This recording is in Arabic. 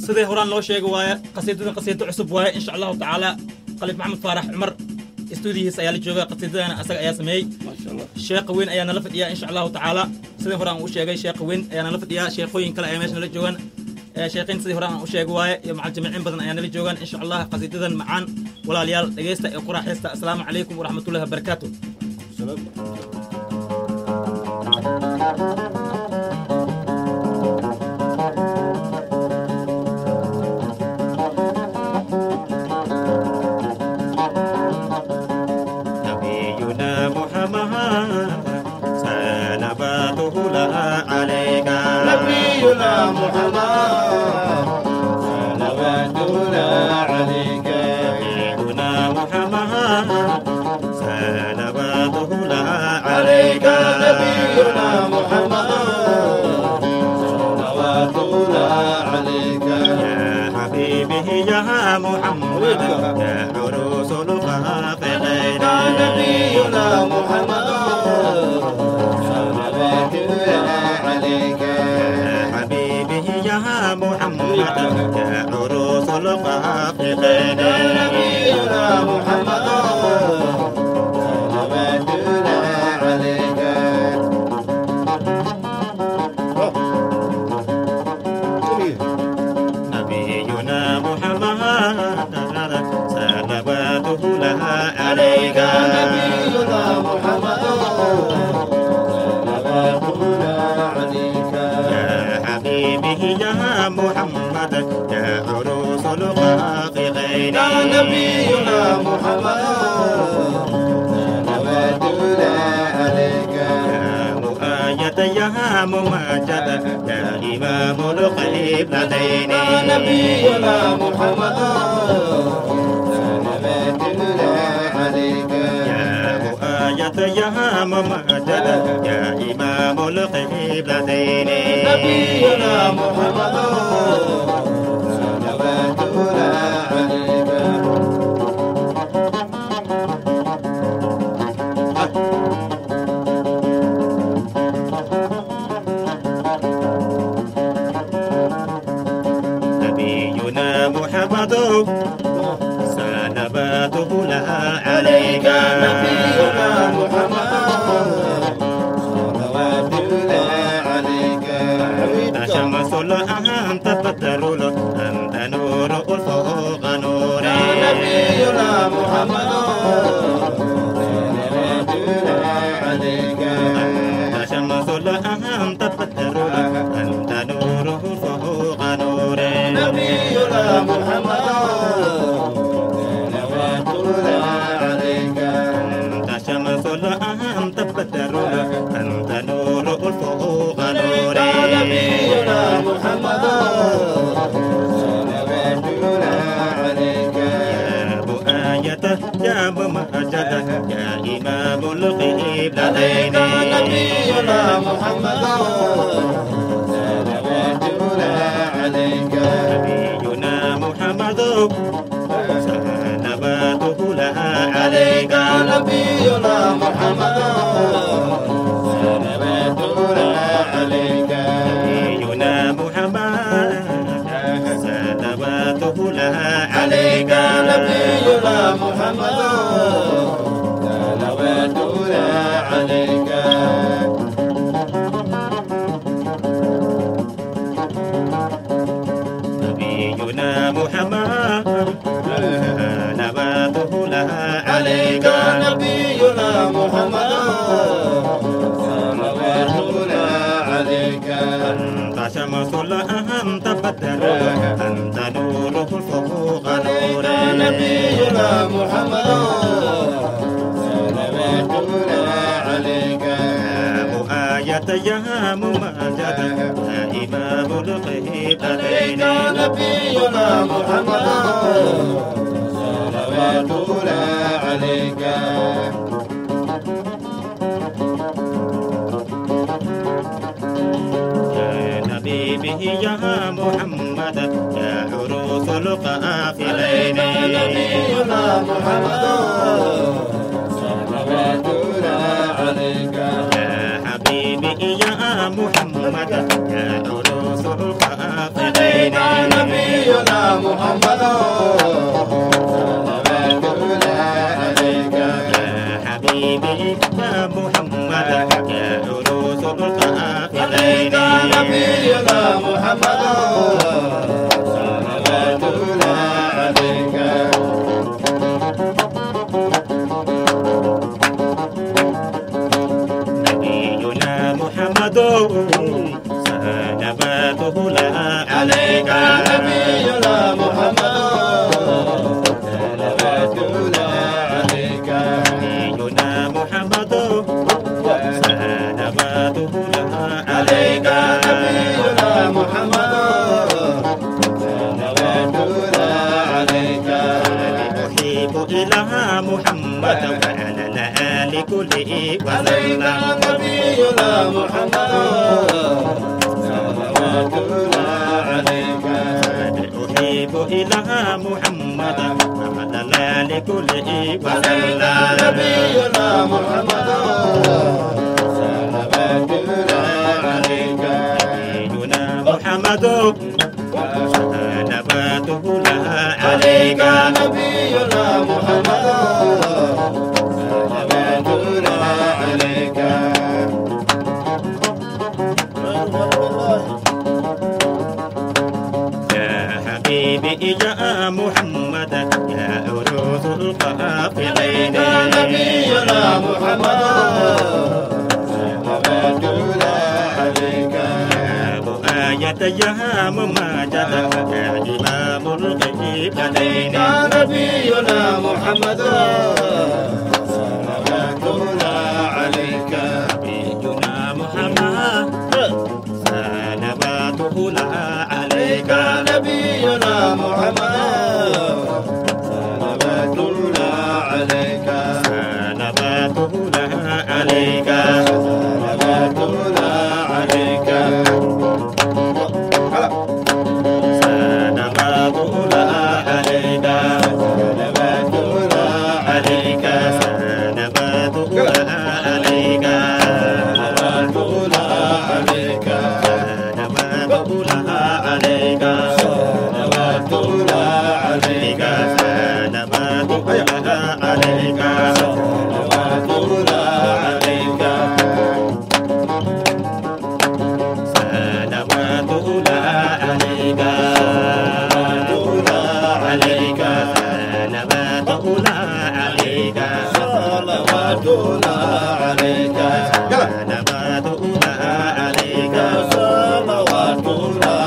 سيدي هوران لو شيء وايا قصيدة عصب وايا إن شاء الله تعالى قلب محمد فارح عمر استوديو سيالي جوجا قصيدة أنا أسرع يا سمي ما شاء الله الشيخ وين أيانا لفت يا إن شاء الله تعالى سيدي هوران وشيء شيخ وين أيانا لفت يا شيخوين كلا أيامش نلجوان شيخين سيدي هوران وشيء وايا مع الجميعين بدن أيانا لجوان إن شاء الله قصيدة معان ولا ليال دقيستا يقرأ حيستا السلام عليكم ورحمة الله وبركاته. سلام. يا محمد يا عروس القافلين نبينا محمد صلوات الله عليك يا حبيبي يا محمد يا عروس القافلين نبينا محمد صلوات الله عليك نبينا محمد صلواته لها عليك نبينا محمد صلواته لها عليك يا حبيبي يا محمد يا عروس الخافقين نبينا محمد صلواته لها عليك يا مؤيد يا ممجد يا إمام القبلتين نبينا محمد صلوات الله عليك يا مؤيد يا ممجد يا إمام القبلتين نبينا محمد صلوات الله عليك محمد صلواته لها عليك نبينا محمد صلوات الله عليك أنت شمس أنت بدر أنت نور فوق نور نبينا محمد صلوات الله عليك أنت شمس أنت بدر أنت نور فوق نور نبينا محمد صلوات الله عليك أنت شمس أنت بدر أنت نور فوق نور نبينا محمد صلوات الله عليك يا مؤيد يا ممجد يا إمام القبلتين نبينا محمد صلوات الله عليك نبينا محمد صلواته لها عليك نبينا محمد صلواته لها عليك نبينا محمد صلواته لها عليك نبينا محمد صلواته لها عليك نبينا محمد نباته لها عليك نبينا محمد صلواته لها عليك أنت شمس أنت بدر أنت نور فوق نور نبينا محمد صلواته لها عليك يا مؤيد يا ممجد يا إمام القبلتين نبينا محمد صلوات الله عليك يا نبي يا محمد يا عروس القافلين نبينا محمد صلوات الله عليك يا حبيبي يا محمد يا عروس القافلين نبينا صلواته الله عليك نبينا محمد صلوات الله عليك نبينا محمد صلواته الله عليك نبينا محمد صلوات الله عليك أحب إله محمد وعلى الآل كله عليك نبينا محمد صلوات الله عليك أحب إله محمد وعلى الآل كله عليك نبينا محمد صلوات الله عليك نبينا محمد صلواته الله عليك نبينا محمد صلوات الله عليك يا حبيبي يا محمد يا أروس القافلين نبينا محمد صلوات الله عليك يا مؤاية يا مماجد يا إمام الغيبين نبينا محمد صلوات الله عليك نبينا محمد صلواته الله عليك نبينا محمد صلوات الله عليك صلواته الله عليك صلوات الله عليك صلواته الله عليك صلوات الله عليك صلواته الله عليك صلوات الله عليك صلواته الله عليك صلوات الله عليك صلواته الله عليك صلوات الله عليك صلوات الله عليك عليك صلوات الله عليك صلوات الله عليك صلوات الله عليك صلوات الله